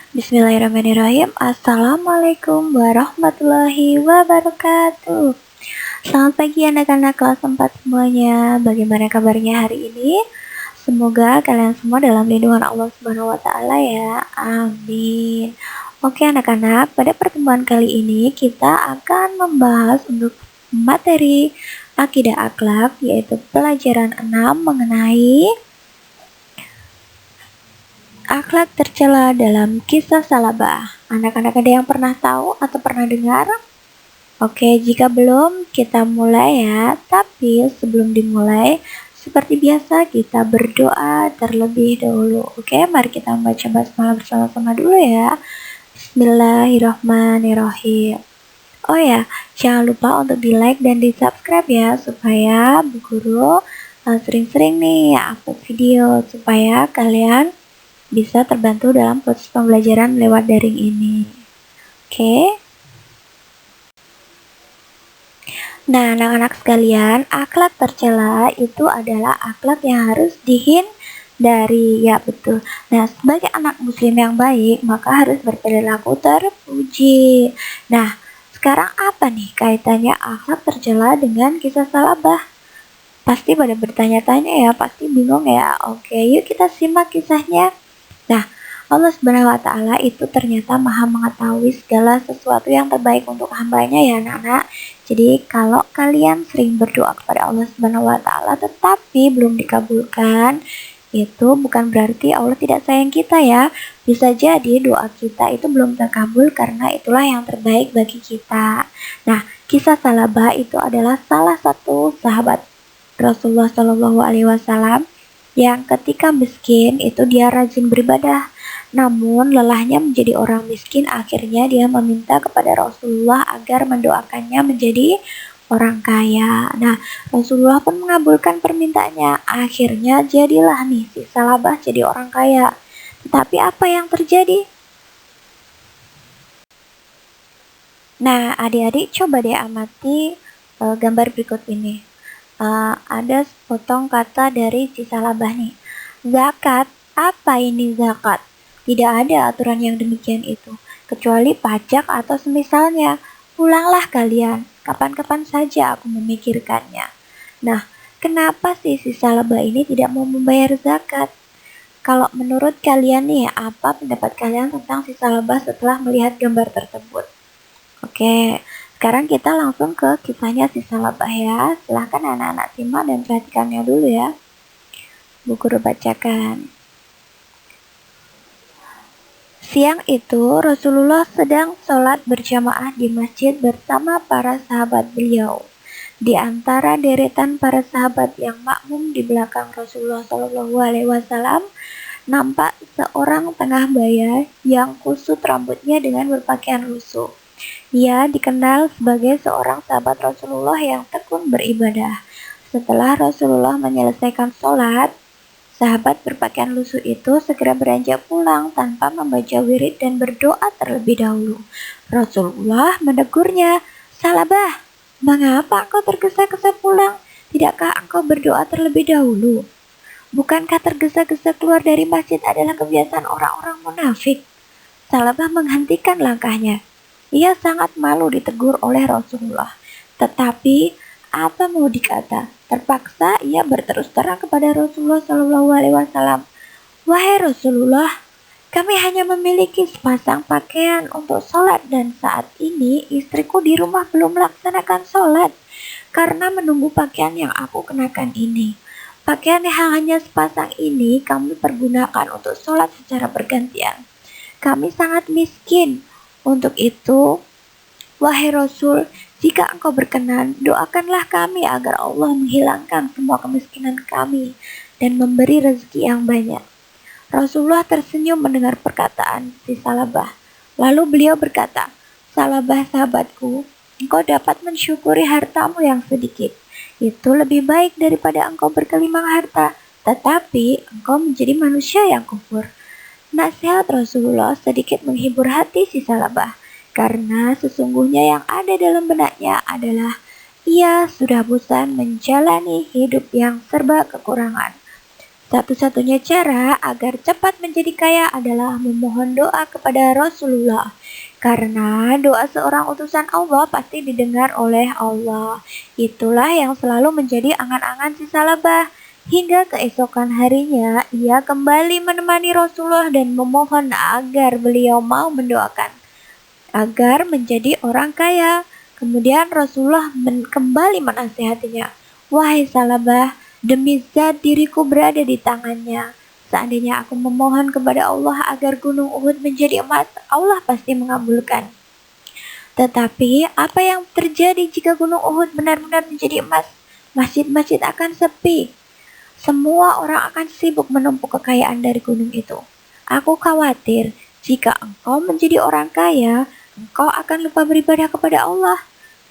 Bismillahirrahmanirrahim. Assalamualaikum warahmatullahi wabarakatuh. Selamat pagi anak-anak kelas 4 semuanya. Bagaimana kabarnya hari ini? Semoga kalian semua dalam lindungan Allah Subhanahu wa taala ya. Amin. Oke anak-anak, pada pertemuan kali ini kita akan membahas untuk materi akidah akhlak, yaitu pelajaran 6 mengenai akhlak tercela dalam kisah Salabah. Anak-anak ada yang pernah tahu atau pernah dengar? Oke, jika belum, kita mulai ya. Tapi sebelum dimulai, seperti biasa kita berdoa terlebih dahulu. Oke, mari kita membaca basmalah bersama-sama dulu ya. Bismillahirrahmanirrahim. Oh ya, jangan lupa untuk di like dan di subscribe ya, supaya Bu Guru sering-sering nih upload video, supaya kalian bisa terbantu dalam proses pembelajaran lewat daring ini. Oke. Nah, anak-anak sekalian, akhlak tercela itu adalah akhlak yang harus dihindari. Ya, betul. Nah, sebagai anak muslim yang baik, maka harus berperilaku terpuji. Nah, sekarang apa nih kaitannya akhlak tercela dengan kisah Salabah? Pasti pada bertanya-tanya ya, pasti bingung ya. Oke, yuk kita simak kisahnya. Nah, Allah Subhanahu wa taala itu ternyata Maha mengetahui segala sesuatu yang terbaik untuk hambanya ya anak-anak. Jadi kalau kalian sering berdoa kepada Allah Subhanahu wa taala tetapi belum dikabulkan, itu bukan berarti Allah tidak sayang kita ya. Bisa jadi doa kita itu belum terkabul karena itulah yang terbaik bagi kita. Nah, kisah Salabah itu adalah salah satu sahabat Rasulullah Shallallahu alaihi wasallam yang ketika miskin itu dia rajin beribadah, namun lelahnya menjadi orang miskin. Akhirnya dia meminta kepada Rasulullah agar mendoakannya menjadi orang kaya. Nah, Rasulullah pun mengabulkan permintaannya. Akhirnya jadilah nih si Salabah jadi orang kaya. Tetapi apa yang terjadi? Nah, adik-adik coba deh amati gambar berikut ini. Ada sepotong kata dari si Salabah nih. Zakat, apa ini zakat? Tidak ada aturan yang demikian itu, kecuali pajak atau semisalnya. Pulanglah kalian, kapan-kapan saja aku memikirkannya. Nah, kenapa sih si Salabah ini tidak mau membayar zakat? Kalau menurut kalian nih, apa pendapat kalian tentang si Salabah setelah melihat gambar tersebut? Oke, sekarang kita langsung ke kisahnya si Salabah ya. Silahkan anak-anak simak dan perhatikannya dulu ya. Bu Guru bacakan. Siang itu Rasulullah sedang sholat berjamaah di masjid bersama para sahabat beliau. Di antara deretan para sahabat yang makmum di belakang Rasulullah Shallallahu alaihi wasallam, nampak seorang tengah baya yang kusut rambutnya dengan berpakaian lusuh. Ia dikenal sebagai seorang sahabat Rasulullah yang tekun beribadah. Setelah Rasulullah menyelesaikan sholat, sahabat berpakaian lusuh itu segera beranjak pulang tanpa membaca wirid dan berdoa terlebih dahulu. Rasulullah menegurnya, "Salabah, mengapa engkau tergesa-gesa pulang? Tidakkah engkau berdoa terlebih dahulu? Bukankah tergesa-gesa keluar dari masjid adalah kebiasaan orang-orang munafik?" Salabah menghentikan langkahnya. Ia sangat malu ditegur oleh Rasulullah. Tetapi apa mau dikata? Terpaksa ia berterus terang kepada Rasulullah Shallallahu alaihi wasallam. "Wahai Rasulullah, kami hanya memiliki sepasang pakaian untuk sholat dan saat ini istriku di rumah belum melaksanakan sholat karena menunggu pakaian yang aku kenakan ini. Pakaian yang hanya sepasang ini kami pergunakan untuk sholat secara bergantian. Kami sangat miskin. Untuk itu, wahai Rasul, jika engkau berkenan, doakanlah kami agar Allah menghilangkan semua kemiskinan kami dan memberi rezeki yang banyak." Rasulullah tersenyum mendengar perkataan si Salabah. Lalu beliau berkata, "Salabah sahabatku, engkau dapat mensyukuri hartamu yang sedikit. Itu lebih baik daripada engkau berkelimang harta, tetapi engkau menjadi manusia yang kufur." Nasihat Rasulullah sedikit menghibur hati si Salabah, karena sesungguhnya yang ada dalam benaknya adalah ia sudah bosan menjalani hidup yang serba kekurangan. Satu-satunya cara agar cepat menjadi kaya adalah memohon doa kepada Rasulullah. Karena doa seorang utusan Allah pasti didengar oleh Allah. Itulah yang selalu menjadi angan-angan si Salabah. Hingga keesokan harinya, ia kembali menemani Rasulullah dan memohon agar beliau mau mendoakan agar menjadi orang kaya. Kemudian Rasulullah kembali menasihatinya, "Wahai Salabah, demi zat diriku berada di tangannya. Seandainya aku memohon kepada Allah agar gunung Uhud menjadi emas, Allah pasti mengabulkan. Tetapi apa yang terjadi jika gunung Uhud benar-benar menjadi emas? Masjid-masjid akan sepi. Semua orang akan sibuk menumpuk kekayaan dari gunung itu. Aku khawatir jika engkau menjadi orang kaya, engkau akan lupa beribadah kepada Allah."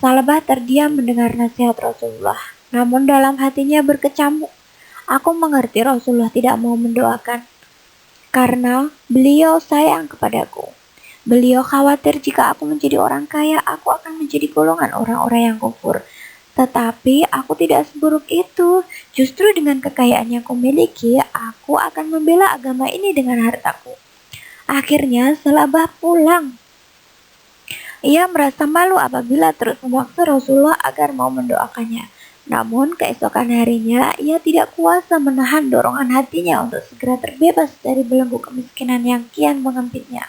Salabah terdiam mendengar nasihat Rasulullah, namun dalam hatinya berkecamuk. Aku mengerti Rasulullah tidak mau mendoakan, karena beliau sayang kepadaku. Beliau khawatir jika aku menjadi orang kaya, aku akan menjadi golongan orang-orang yang kufur. Tetapi aku tidak seburuk itu. Justru dengan kekayaan yang kumiliki, aku akan membela agama ini dengan hartaku. Akhirnya Salabah pulang. Ia merasa malu apabila terus memaksa Rasulullah agar mau mendoakannya. Namun keesokan harinya ia tidak kuasa menahan dorongan hatinya untuk segera terbebas dari belenggu kemiskinan yang kian mengempitnya.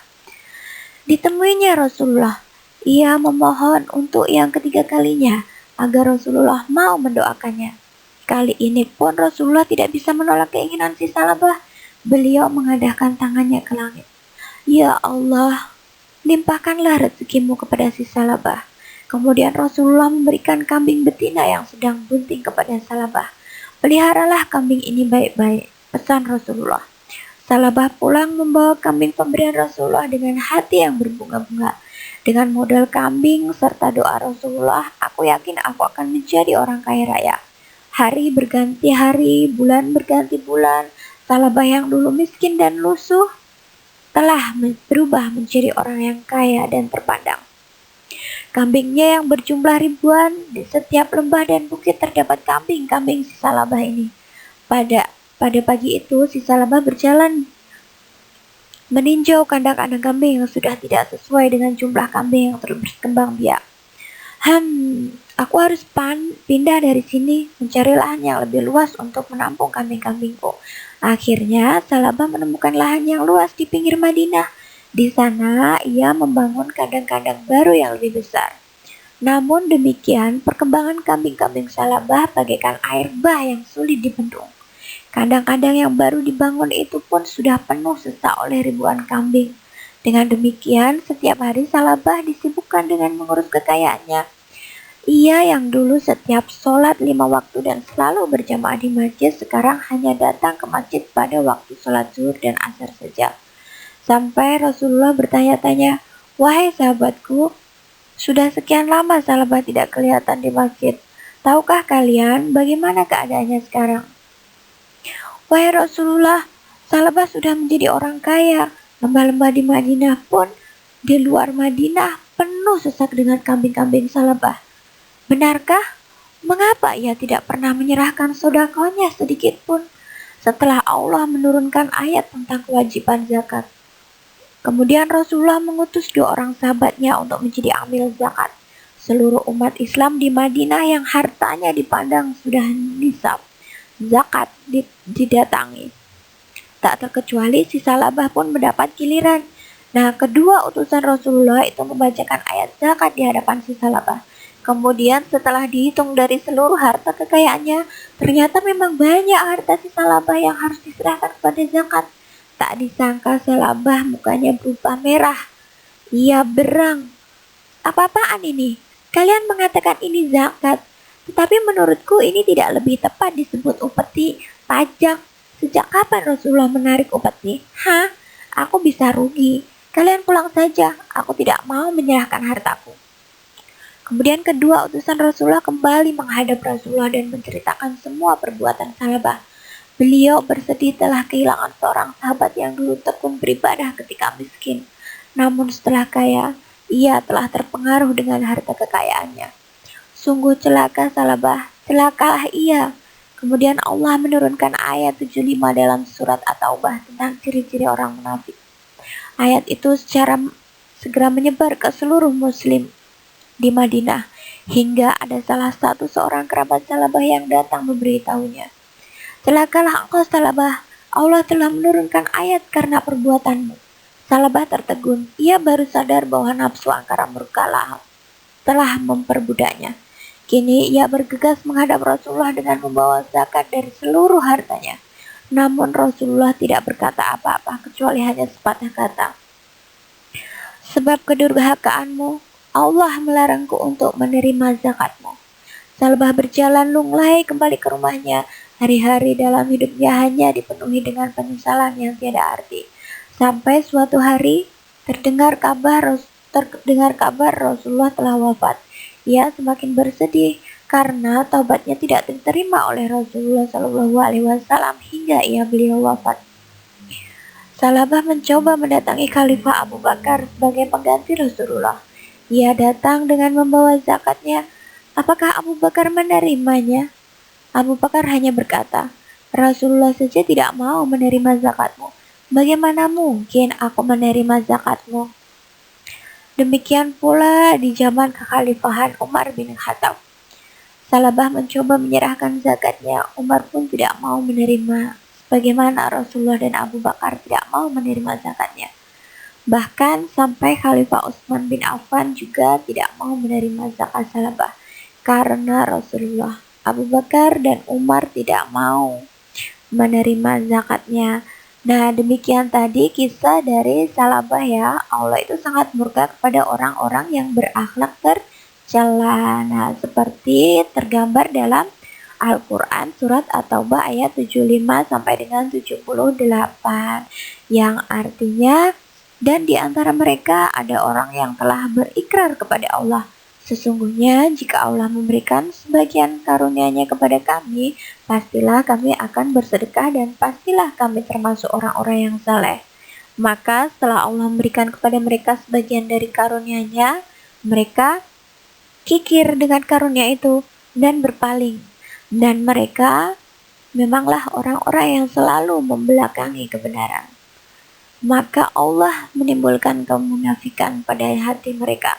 Ditemuinya Rasulullah. Ia memohon untuk yang ketiga kalinya agar Rasulullah mau mendoakannya. Kali ini pun Rasulullah tidak bisa menolak keinginan si Salabah. Beliau mengadahkan tangannya ke langit. "Ya Allah, limpahkanlah rezekimu kepada si Salabah." Kemudian Rasulullah memberikan kambing betina yang sedang bunting kepada Salabah. "Peliharalah kambing ini baik-baik," pesan Rasulullah. Salabah pulang membawa kambing pemberian Rasulullah dengan hati yang berbunga-bunga. Dengan modal kambing serta doa Rasulullah, aku yakin aku akan menjadi orang kaya raya. Hari berganti hari, bulan berganti bulan. Salabah yang dulu miskin dan lusuh telah berubah menjadi orang yang kaya dan terpandang. Kambingnya yang berjumlah ribuan, di setiap lembah dan bukit terdapat kambing-kambing si Salabah ini. Pada pagi itu si Salabah berjalan meninjau kandang-kandang kambing yang sudah tidak sesuai dengan jumlah kambing yang terus berkembang biak. Aku harus pindah dari sini, mencari lahan yang lebih luas untuk menampung kambing-kambingku." Akhirnya Salabah menemukan lahan yang luas di pinggir Madinah. Di sana ia membangun kandang-kandang baru yang lebih besar. Namun demikian, perkembangan kambing-kambing Salabah bagaikan air bah yang sulit dibendung. Kandang-kandang yang baru dibangun itu pun sudah penuh sesak oleh ribuan kambing. Dengan demikian, setiap hari Salabah disibukkan dengan mengurus kekayaannya. Ia yang dulu setiap sholat 5 waktu dan selalu berjamaah di masjid, sekarang hanya datang ke masjid pada waktu sholat zuhur dan asar saja. Sampai Rasulullah bertanya-tanya, "Wahai sahabatku, sudah sekian lama Salabah tidak kelihatan di masjid. Tahukah kalian bagaimana keadaannya sekarang?" "Wahai Rasulullah, Salabah sudah menjadi orang kaya. Lembah-lembah di Madinah pun, di luar Madinah penuh sesak dengan kambing-kambing Salabah. Benarkah? Mengapa ia tidak pernah menyerahkan sedekahnya sedikit pun setelah Allah menurunkan ayat tentang kewajiban zakat?" Kemudian Rasulullah mengutus 2 orang sahabatnya untuk menjadi amil zakat. Seluruh umat Islam di Madinah yang hartanya dipandang sudah nisab zakat didatangi. Tak terkecuali si Salabah pun mendapat giliran. Nah, kedua utusan Rasulullah itu membacakan ayat zakat di hadapan si Salabah. Kemudian setelah dihitung dari seluruh harta kekayaannya, ternyata memang banyak harta si Salabah yang harus diserahkan kepada zakat. Tak disangka Salabah mukanya berubah merah. Ia berang. "Apa-apaan ini? Kalian mengatakan ini zakat, tetapi menurutku ini tidak lebih tepat disebut upeti, pajak. Sejak kapan Rasulullah menarik upeti? Aku bisa rugi. Kalian pulang saja, aku tidak mau menyerahkan hartaku." Kemudian kedua utusan Rasulullah kembali menghadap Rasulullah dan menceritakan semua perbuatan Salabah. Beliau bersedih telah kehilangan seorang sahabat yang dulu tekun beribadah ketika miskin. Namun setelah kaya, ia telah terpengaruh dengan harta kekayaannya. Sungguh celaka Salabah, celakalah ia. Kemudian Allah menurunkan ayat 75 dalam surat At-Taubah tentang ciri-ciri orang munafik. Ayat itu segera menyebar ke seluruh muslim di Madinah, hingga ada salah satu seorang kerabat Salabah yang datang memberitahunya, "Celakalah engkau Salabah, Allah telah menurunkan ayat karena perbuatanmu." Salabah tertegun, ia baru sadar bahwa nafsu angkara murka telah memperbudaknya. Kini ia bergegas menghadap Rasulullah dengan membawa zakat dari seluruh hartanya. Namun Rasulullah tidak berkata apa-apa kecuali hanya sepatah kata, "Sebab kedurhakaanmu, Allah melarangku untuk menerima zakatmu." Salbah berjalan lunglai kembali ke rumahnya. Hari-hari dalam hidupnya hanya dipenuhi dengan penyesalan yang tiada arti. Sampai suatu hari terdengar kabar Rasulullah telah wafat. Ia semakin bersedih karena taubatnya tidak diterima oleh Rasulullah SAW hingga beliau wafat. Salabah mencoba mendatangi Khalifah Abu Bakar sebagai pengganti Rasulullah. Ia datang dengan membawa zakatnya. Apakah Abu Bakar menerimanya? Abu Bakar hanya berkata, "Rasulullah saja tidak mau menerima zakatmu. Bagaimana mungkin aku menerima zakatmu?" Demikian pula di zaman kekhalifahan Umar bin Khattab. Salabah mencoba menyerahkan zakatnya. Umar pun tidak mau menerima, sebagaimana Rasulullah dan Abu Bakar tidak mau menerima zakatnya. Bahkan sampai Khalifah Utsman bin Affan juga tidak mau menerima zakat Salabah, karena Rasulullah, Abu Bakar, dan Umar tidak mau menerima zakatnya. Nah, demikian tadi kisah dari Salabah ya. Allah itu sangat murka kepada orang-orang yang berakhlak tercela. Nah, seperti tergambar dalam Al-Quran surat At-Taubah ayat 75 sampai dengan 78, yang artinya, "Dan di antara mereka ada orang yang telah berikrar kepada Allah, sesungguhnya jika Allah memberikan sebagian karunia-Nya kepada kami, pastilah kami akan bersedekah dan pastilah kami termasuk orang-orang yang saleh. Maka setelah Allah memberikan kepada mereka sebagian dari karunia-Nya, mereka kikir dengan karunia itu dan berpaling. Dan mereka memanglah orang-orang yang selalu membelakangi kebenaran. Maka Allah menimbulkan kemunafikan pada hati mereka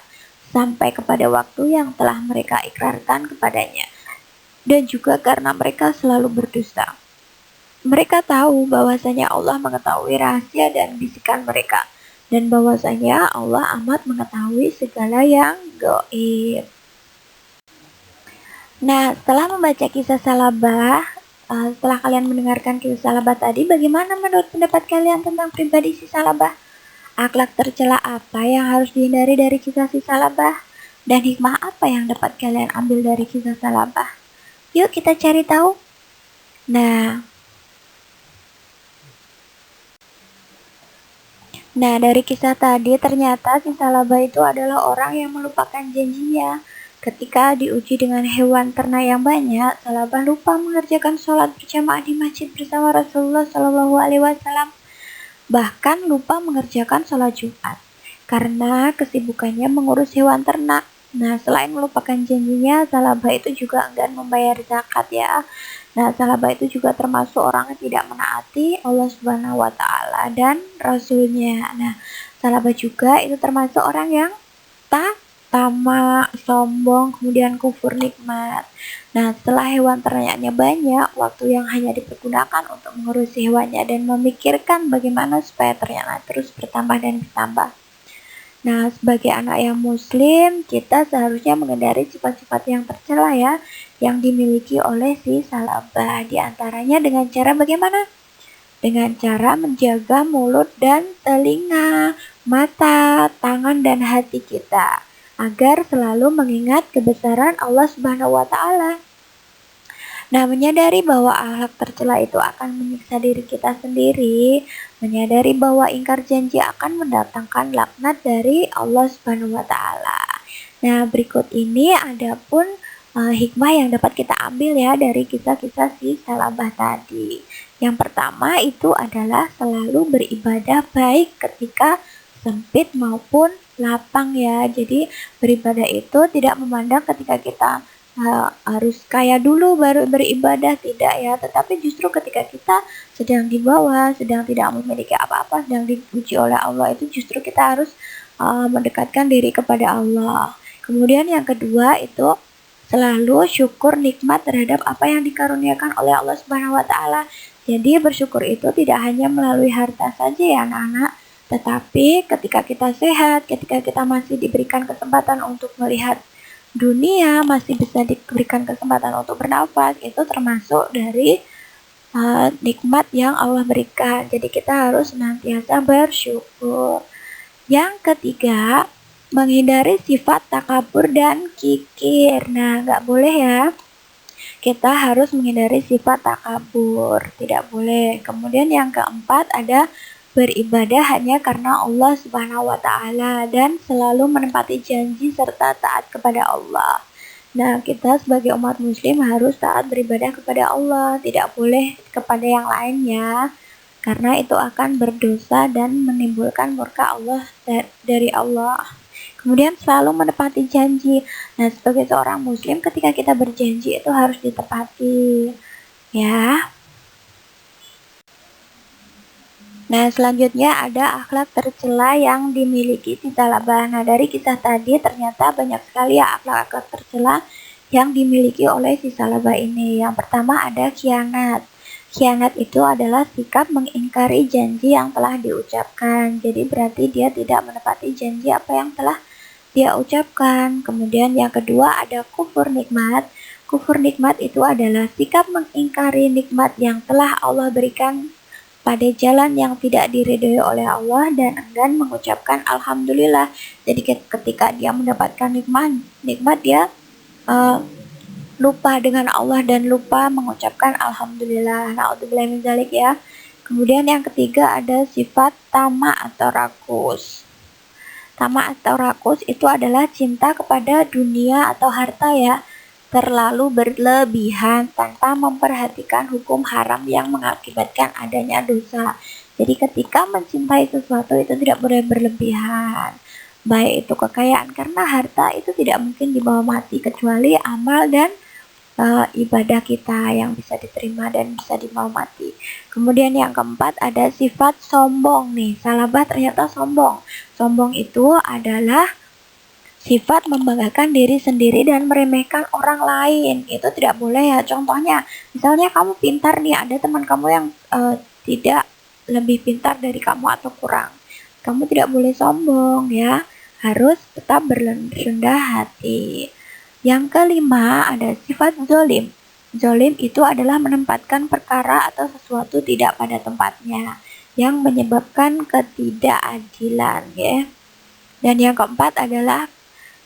sampai kepada waktu yang telah mereka ikrarkan kepadanya, dan juga karena mereka selalu berdusta. Mereka tahu bahwasanya Allah mengetahui rahasia dan bisikan mereka, dan bahwasanya Allah amat mengetahui segala yang gaib." Nah, setelah membaca kisah Salabah, setelah kalian mendengarkan kisah Salabah tadi, bagaimana menurut pendapat kalian tentang pribadi si Salabah? Akhlak tercela apa yang harus dihindari dari kisah si Salabah? Dan hikmah apa yang dapat kalian ambil dari kisah Salabah? Yuk kita cari tahu. Nah, dari kisah tadi ternyata si Salabah itu adalah orang yang melupakan janjinya. Ketika diuji dengan hewan ternak yang banyak, Salabah lupa mengerjakan sholat berjamaah di masjid bersama Rasulullah SAW. Bahkan lupa mengerjakan sholat Jumat karena kesibukannya mengurus hewan ternak. Nah, selain melupakan janjinya, Salabah itu juga enggan membayar zakat ya. Nah, Salabah itu juga termasuk orang yang tidak menaati Allah Subhanahu wa Ta'ala dan Rasulnya. Nah, Salabah juga itu termasuk orang yang tamak, sombong, kemudian kufur nikmat. Nah, setelah hewan ternaknya banyak, waktu yang hanya dipergunakan untuk mengurusi hewannya dan memikirkan bagaimana supaya ternaknya terus bertambah dan bertambah. Nah, sebagai anak yang muslim, kita seharusnya menghindari sifat-sifat yang tercela ya, yang dimiliki oleh si Salabah. Di antaranya dengan cara bagaimana? Dengan cara menjaga mulut dan telinga, mata, tangan, dan hati kita, agar selalu mengingat kebesaran Allah Subhanahu wa Ta'ala. Nah, menyadari bahwa akhlak tercela itu akan menyiksa diri kita sendiri, menyadari bahwa ingkar janji akan mendatangkan laknat dari Allah Subhanahu wa Ta'ala. Nah, berikut ini ada pun hikmah yang dapat kita ambil ya dari kisah-kisah si Salabah tadi. Yang pertama itu adalah selalu beribadah baik ketika sempit maupun lapang ya. Jadi beribadah itu tidak memandang ketika kita harus kaya dulu baru beribadah, tidak ya. Tetapi justru ketika kita sedang di bawah, sedang tidak memiliki apa-apa, sedang diuji oleh Allah, itu justru kita harus mendekatkan diri kepada Allah. Kemudian yang kedua itu selalu syukur nikmat terhadap apa yang dikaruniakan oleh Allah Subhanahu wa taala. Jadi bersyukur itu tidak hanya melalui harta saja ya anak-anak, tetapi ketika kita sehat, ketika kita masih diberikan kesempatan untuk melihat dunia, masih bisa diberikan kesempatan untuk bernafas, itu termasuk dari nikmat yang Allah berikan. Jadi kita harus senantiasa bersyukur. Yang ketiga, menghindari sifat takabur dan kikir. Nah, nggak boleh ya. Kita harus menghindari sifat takabur, tidak boleh. Kemudian yang keempat ada beribadah hanya karena Allah Subhanahu wa taala dan selalu menepati janji serta taat kepada Allah. Nah, kita sebagai umat muslim harus taat beribadah kepada Allah, tidak boleh kepada yang lainnya, karena itu akan berdosa dan menimbulkan murka Allah dari Allah. Kemudian selalu menepati janji. Nah, sebagai seorang muslim ketika kita berjanji itu harus ditepati. Ya. Nah, selanjutnya ada akhlak tercela yang dimiliki si Salabah. Nah, dari kisah tadi ternyata banyak sekali ya akhlak-akhlak tercela yang dimiliki oleh si Salabah ini. Yang pertama ada khianat. Khianat itu adalah sikap mengingkari janji yang telah diucapkan. Jadi berarti dia tidak menepati janji apa yang telah dia ucapkan. Kemudian yang kedua ada kufur nikmat. Kufur nikmat itu adalah sikap mengingkari nikmat yang telah Allah berikan pada jalan yang tidak diridhoi oleh Allah dan enggan mengucapkan alhamdulillah. Jadi ketika dia mendapatkan nikmat dia lupa dengan Allah dan lupa mengucapkan alhamdulillah. Na'udzubillah min dzalik ya. Kemudian yang ketiga ada sifat tamak atau rakus. Tamak atau rakus itu adalah cinta kepada dunia atau harta ya, terlalu berlebihan tanpa memperhatikan hukum haram yang mengakibatkan adanya dosa. Jadi ketika mencintai sesuatu itu tidak boleh berlebihan, baik itu kekayaan, karena harta itu tidak mungkin dibawa mati kecuali amal dan ibadah kita yang bisa diterima dan bisa dibawa mati. Kemudian yang keempat ada sifat sombong nih. Salabah ternyata sombong. Sombong itu adalah sifat membanggakan diri sendiri dan meremehkan orang lain. Itu tidak boleh ya. Contohnya, misalnya kamu pintar nih, ada teman kamu yang tidak lebih pintar dari kamu atau kurang. Kamu tidak boleh sombong ya. Harus tetap berendah hati. Yang kelima ada sifat zolim. Zolim itu adalah menempatkan perkara atau sesuatu tidak pada tempatnya, yang menyebabkan ketidakadilan ya. Dan yang keempat adalah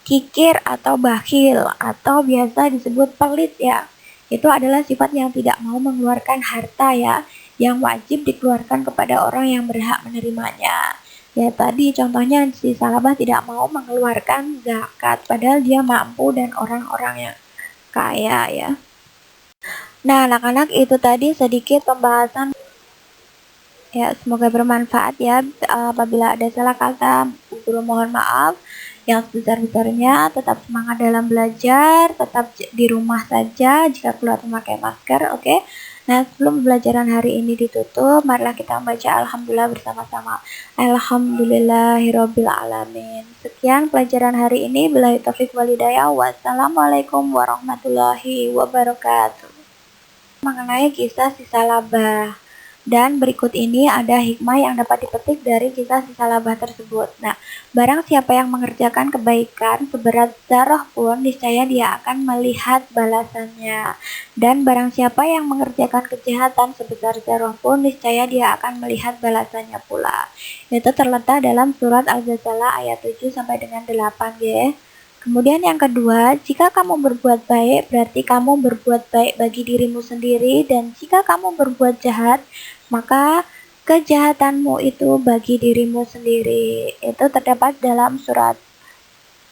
kikir atau bakhil atau biasa disebut pelit ya. Itu adalah sifat yang tidak mau mengeluarkan harta ya, yang wajib dikeluarkan kepada orang yang berhak menerimanya. Ya tadi contohnya si Salabah tidak mau mengeluarkan zakat padahal dia mampu dan orang-orang yang kaya ya. Nah, anak-anak itu tadi sedikit pembahasan ya, semoga bermanfaat ya. Apabila ada salah kata, guru mohon maaf yang sebesar-besarnya. Tetap semangat dalam belajar, tetap di rumah saja jika keluar memakai masker, oke? Nah, sebelum pembelajaran hari ini ditutup, marilah kita membaca Alhamdulillah bersama-sama. Alhamdulillahirabbil alamin. Sekian pelajaran hari ini. Billahi taufik wal hidayah. Wassalamualaikum warahmatullahi wabarakatuh. Mengenai kisah si Salabah. Dan berikut ini ada hikmah yang dapat dipetik dari kisah si Salabah tersebut. Nah, barang siapa yang mengerjakan kebaikan seberat zarah pun, niscaya dia akan melihat balasannya. Dan barang siapa yang mengerjakan kejahatan sebesar zarah pun, niscaya dia akan melihat balasannya pula. Itu terletak dalam surat Al-Ghazala ayat 7 sampai dengan 8 ya. Kemudian yang kedua, jika kamu berbuat baik, berarti kamu berbuat baik bagi dirimu sendiri, dan jika kamu berbuat jahat, maka kejahatanmu itu bagi dirimu sendiri. Itu terdapat dalam surat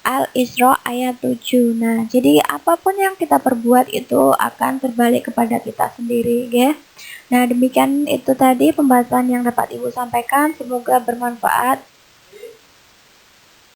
Al-Isra ayat 7. Nah, jadi apapun yang kita perbuat itu akan terbalik kepada kita sendiri, ya. Nah, demikian itu tadi pembahasan yang dapat Ibu sampaikan. Semoga bermanfaat.